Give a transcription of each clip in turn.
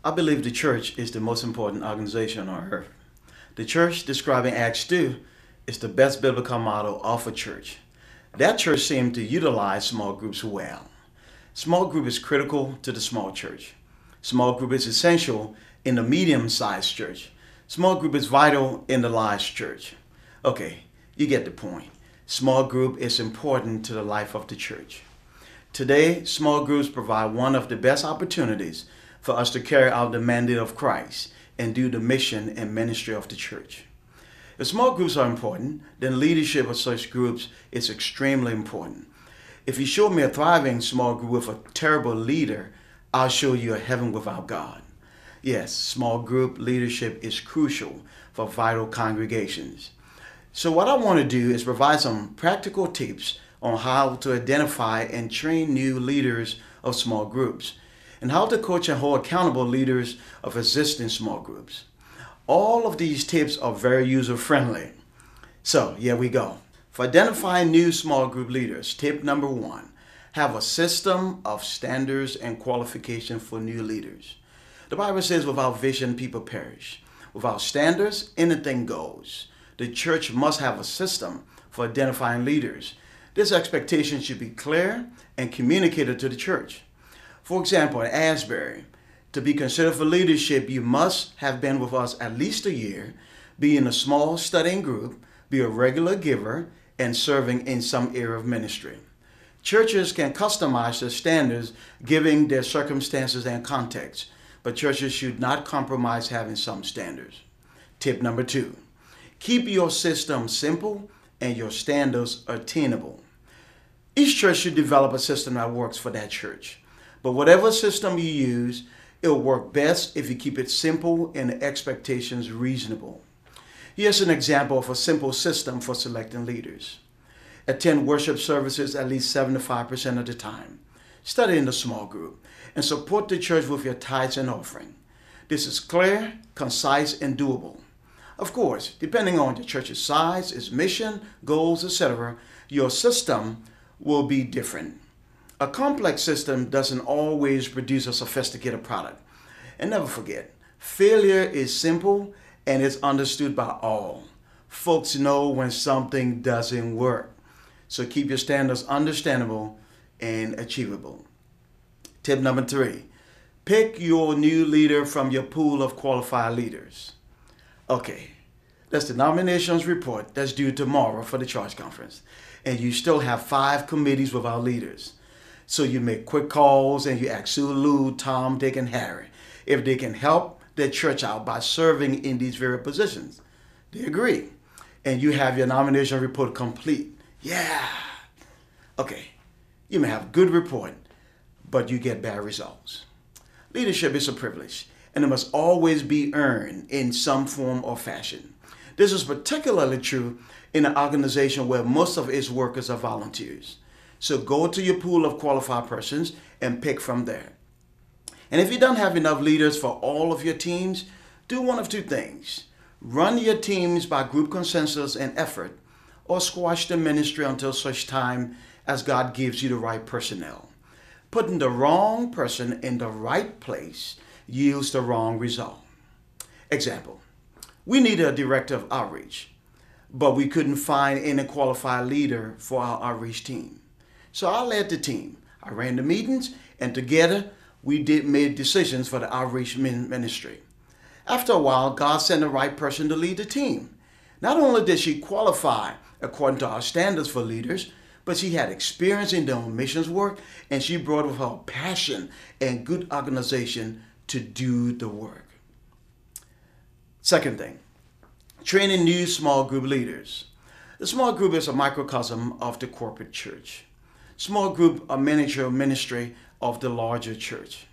I believe the church is the most important organization on earth. The church described in Acts 2 is the best biblical model of a church. That church seemed to utilize small groups well. Small group is critical to the small church. Small group is essential in the medium-sized church. Small group is vital in the large church. Okay, you get the point. Small group is important to the life of the church. Today, small groups provide one of the best opportunities for us to carry out the mandate of Christ and do the mission and ministry of the church. If small groups are important, then leadership of such groups is extremely important. If you show me a thriving small group with a terrible leader, I'll show you a heaven without God. Yes, small group leadership is crucial for vital congregations. So what I want to do is provide some practical tips on how to identify and train new leaders of small groups, and how to coach and hold accountable leaders of existing small groups. All of these tips are very user-friendly. So here we go. For identifying new small group leaders, tip number 1, have a system of standards and qualifications for new leaders. The Bible says without vision, people perish. Without standards, anything goes. The church must have a system for identifying leaders. This expectation should be clear and communicated to the church. For example, at Asbury, to be considered for leadership, you must have been with us at least a year, be in a small studying group, be a regular giver, and serving in some area of ministry. Churches can customize their standards given their circumstances and context, but churches should not compromise having some standards. Tip number 2, keep your system simple and your standards attainable. Each church should develop a system that works for that church. But whatever system you use, it'll work best if you keep it simple and the expectations reasonable. Here's an example of a simple system for selecting leaders. Attend worship services at least 75% of the time. Study in a small group and support the church with your tithes and offering. This is clear, concise, and doable. Of course, depending on the church's size, its mission, goals, etc., your system will be different. A complex system doesn't always produce a sophisticated product. And never forget, failure is simple and is understood by all. Folks know when something doesn't work. So keep your standards understandable and achievable. Tip number 3, pick your new leader from your pool of qualified leaders. Okay, that's the nominations report that's due tomorrow for the charge conference. And you still have 5 committees without leaders. So you make quick calls and you ask Sue, Lou, Tom, Dick, and Harry if they can help their church out by serving in these very positions. They agree. And you have your nomination report complete. Yeah. Okay. You may have good report, but you get bad results. Leadership is a privilege, and it must always be earned in some form or fashion. This is particularly true in an organization where most of its workers are volunteers. So go to your pool of qualified persons and pick from there. And if you don't have enough leaders for all of your teams, do one of 2 things. Run your teams by group consensus and effort, or squash the ministry until such time as God gives you the right personnel. Putting the wrong person in the right place yields the wrong result. Example, we needed a director of outreach, but we couldn't find any qualified leader for our outreach team. So I led the team. I ran the meetings, and together we made decisions for the outreach ministry. After a while, God sent the right person to lead the team. Not only did she qualify according to our standards for leaders, but she had experience in doing missions work, and she brought with her passion and good organization to do the work. Second thing, training new small group leaders. The small group is a microcosm of the corporate church. Small group are miniature ministry of the larger church.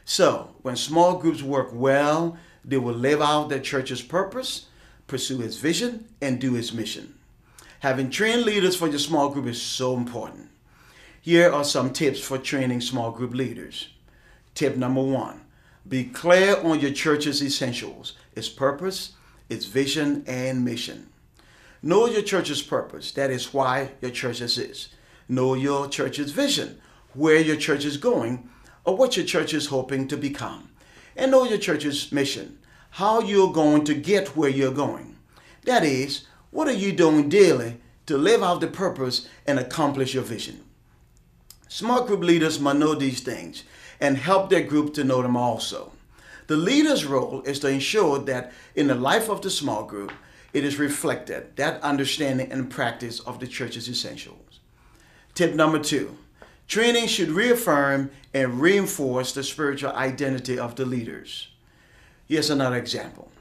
So when small groups work well, they will live out their church's purpose, pursue its vision, and do its mission. Having trained leaders for your small group is so important. Here are some tips for training small group leaders. Tip number 1, be clear on your church's essentials, its purpose, its vision, and mission. Know your church's purpose. That is why your church exists. Know your church's vision, where your church is going, or what your church is hoping to become. and know your church's mission, how you're going to get where you're going. That is, what are you doing daily to live out the purpose and accomplish your vision? Small group leaders must know these things and help their group to know them also. The leader's role is to ensure that in the life of the small group, it is reflected that understanding and practice of the church's essentials. Tip number 2, training should reaffirm and reinforce the spiritual identity of the leaders. Here's another example.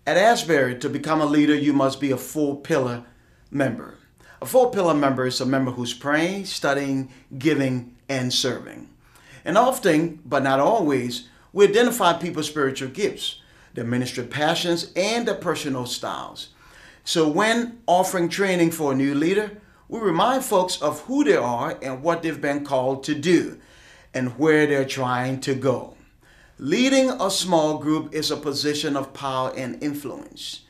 At Asbury, to become a leader, you must be a 4-pillar member. A 4-pillar member is a member who's praying, studying, giving, and serving. And often, but not always, we identify people's spiritual gifts, their ministry passions, and their personal styles. So when offering training for a new leader, we remind folks of who they are and what they've been called to do and where they're trying to go. Leading a small group is a position of power and influence.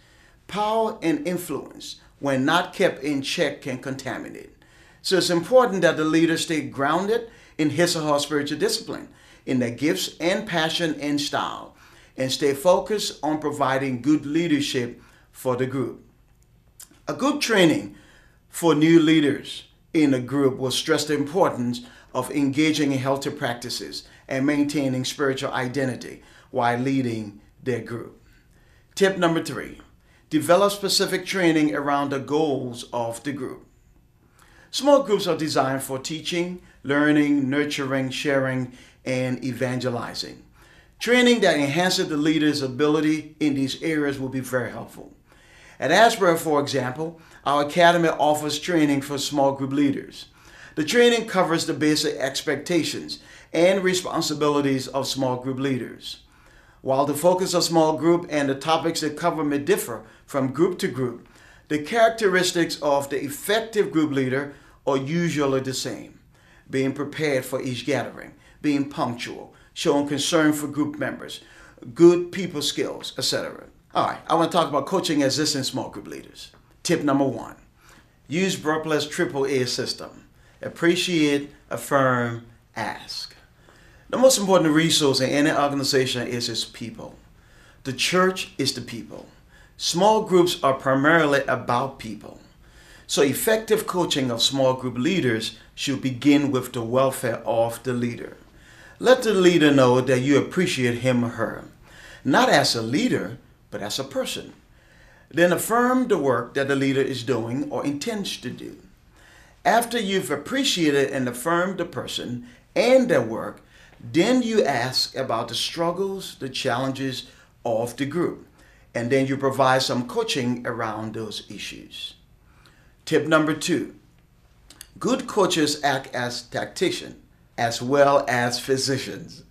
Power and influence, when not kept in check, can contaminate. So it's important that the leader stay grounded in his or her spiritual discipline, in their gifts and passion and style, and stay focused on providing good leadership for the group. A group training for new leaders in a group will stress the importance of engaging in healthy practices and maintaining spiritual identity while leading their group. Tip number 3, develop specific training around the goals of the group. Small groups are designed for teaching, learning, nurturing, sharing, and evangelizing. Training that enhances the leader's ability in these areas will be very helpful. At Asbury, for example, our academy offers training for small group leaders. The training covers the basic expectations and responsibilities of small group leaders. While the focus of small group and the topics they cover may differ from group to group, the characteristics of the effective group leader are usually the same: being prepared for each gathering, being punctual, showing concern for group members, good people skills, etc. All right, I want to talk about coaching existing small group leaders. Tip number 1, use Bropleh's AAA system. Appreciate, affirm, ask. The most important resource in any organization is its people. The church is the people. Small groups are primarily about people. So effective coaching of small group leaders should begin with the welfare of the leader. Let the leader know that you appreciate him or her, not as a leader, but as a person. Then affirm the work that the leader is doing or intends to do. After you've appreciated and affirmed the person and their work, then you ask about the struggles, the challenges of the group, and then you provide some coaching around those issues. Tip number 2, good coaches act as tacticians as well as physicians.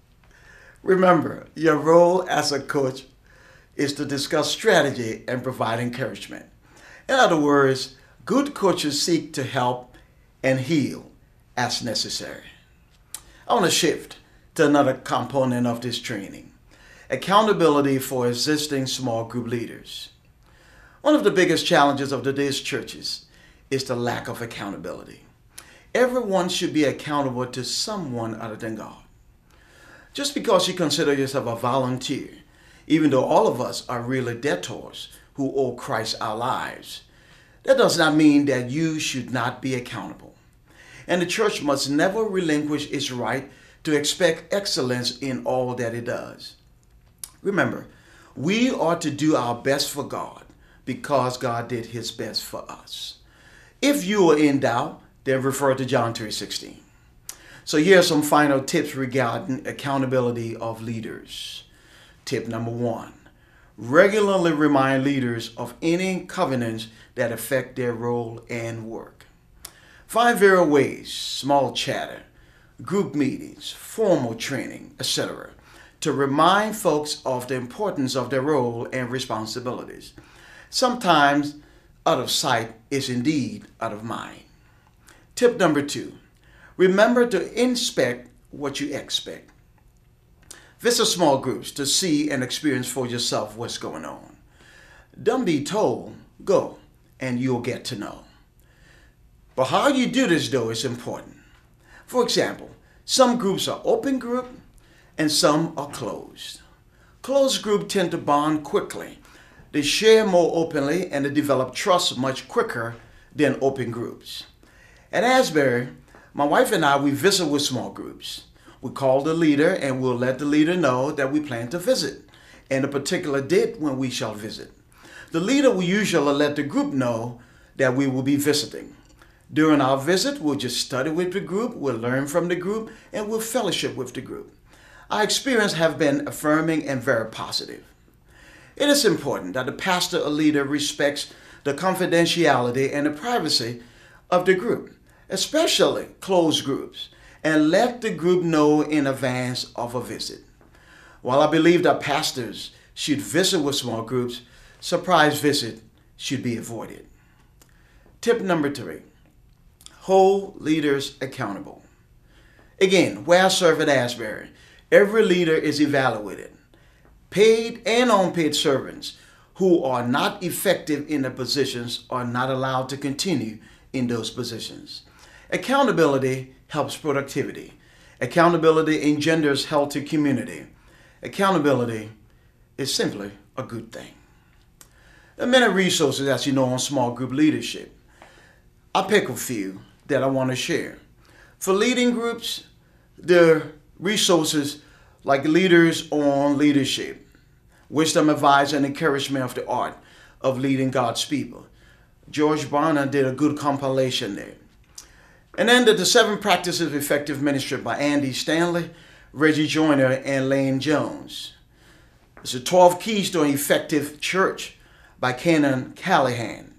Remember, your role as a coach is to discuss strategy and provide encouragement. In other words, good coaches seek to help and heal as necessary. I want to shift to another component of this training: accountability for existing small group leaders. One of the biggest challenges of today's churches is the lack of accountability. Everyone should be accountable to someone other than God. Just because you consider yourself a volunteer, even though all of us are really debtors who owe Christ our lives, that does not mean that you should not be accountable. And the church must never relinquish its right to expect excellence in all that it does. Remember, we are to do our best for God because God did his best for us. If you are in doubt, then refer to John 3:16. So here are some final tips regarding accountability of leaders. Tip number 1, regularly remind leaders of any covenants that affect their role and work. Find various ways, small chatter, group meetings, formal training, etc., to remind folks of the importance of their role and responsibilities. Sometimes out of sight is indeed out of mind. Tip number 2, remember to inspect what you expect. Visit small groups to see and experience for yourself what's going on. Don't be told, go, and you'll get to know. But how you do this, though, is important. For example, some groups are open group and some are closed. Closed groups tend to bond quickly. They share more openly and they develop trust much quicker than open groups. At Asbury, my wife and we visit with small groups. We call the leader and we'll let the leader know that we plan to visit and a particular date when we shall visit. The leader will usually let the group know that we will be visiting. During our visit, we'll just study with the group, we'll learn from the group, and we'll fellowship with the group. Our experience have been affirming and very positive. It is important that the pastor or leader respects the confidentiality and the privacy of the group, especially closed groups, and let the group know in advance of a visit. While I believe that pastors should visit with small groups, surprise visit should be avoided. Tip number 3, hold leaders accountable. Again, where I serve at Asbury, every leader is evaluated. Paid and unpaid servants who are not effective in their positions are not allowed to continue in those positions. Accountability helps productivity. Accountability engenders healthy community. Accountability is simply a good thing. There are many resources, as you know, on small group leadership. I'll pick a few that I want to share. For leading groups, there are resources like Leaders on Leadership, Wisdom, Advice, and Encouragement of the Art of Leading God's People. George Barna did a good compilation there. And then the 7 Practices of Effective Ministry by Andy Stanley, Reggie Joyner, and Lane Jones. It's the 12 Keys to an Effective Church by Kenan Callahan.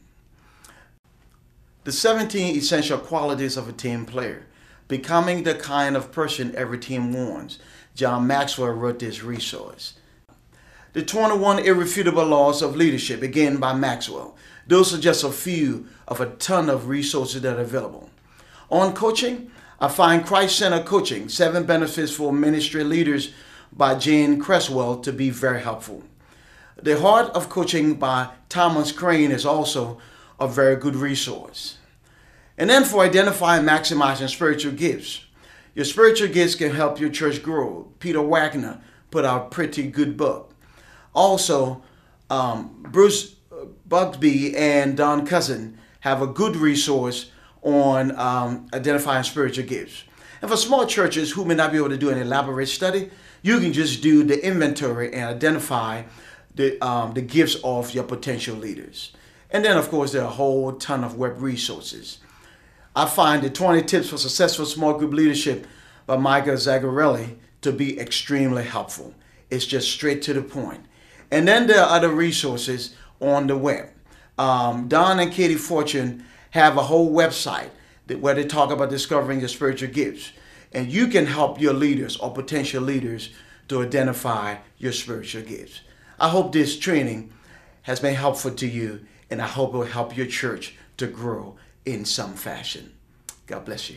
The 17 Essential Qualities of a Team Player, Becoming the Kind of Person Every Team Wants. John Maxwell wrote this resource. The 21 Irrefutable Laws of Leadership, again by Maxwell. Those are just a few of a ton of resources that are available. On coaching, I find Christ-Centered Coaching, 7 Benefits for Ministry Leaders by Jane Creswell to be very helpful. The Heart of Coaching by Thomas Crane is also a very good resource. And then for identifying and maximizing spiritual gifts. Your spiritual gifts can help your church grow. Peter Wagner put out a pretty good book. Also, Bruce Bugsby and Don Cousin have a good resource on identifying spiritual gifts. And for small churches who may not be able to do an elaborate study, you can just do the inventory and identify the gifts of your potential leaders. And then, of course, there are a whole ton of web resources. I find the 20 Tips for Successful Small Group Leadership by Micah Zagarelli to be extremely helpful. It's just straight to the point. And then there are other resources on the web. Don and Katie Fortune have a whole website where they talk about discovering your spiritual gifts. And you can help your leaders or potential leaders to identify your spiritual gifts. I hope this training has been helpful to you, and I hope it will help your church to grow in some fashion. God bless you.